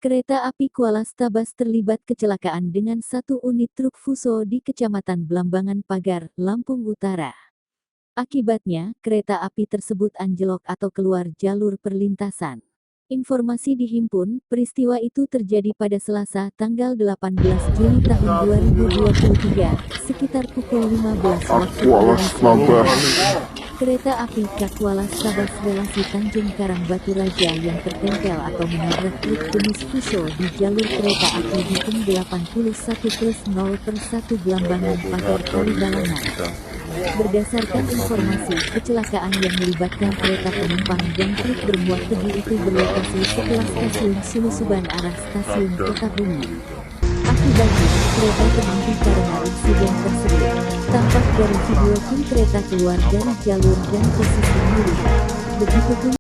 Kereta api Kuala Stabas terlibat kecelakaan dengan satu unit truk Fuso di Kecamatan Blambangan Pagar, Lampung Utara. Akibatnya, kereta api tersebut anjlok atau keluar jalur perlintasan. Informasi dihimpun, peristiwa itu terjadi pada Selasa, tanggal 18 Juli tahun 2023, sekitar pukul 15 waktu Indonesia Barat. Kereta api Kuala Stabas relasi Tanjung Karang Batu Raja yang tertempel atau menabrak truk jenis Fuso di jalur kereta api hitung 81+0/1 Blambangan Pagar Kalibalangan. Berdasarkan informasi, kecelakaan yang melibatkan kereta penumpang dan truk bermuat tebu itu berlokasi setelah stasiun Sulusuban arah stasiun Kota Bumi. Akibatnya, kereta terhenti karena insiden tersebut. Tampak dari video pun kereta keluar dari jalur dan posisi miring. Begitupun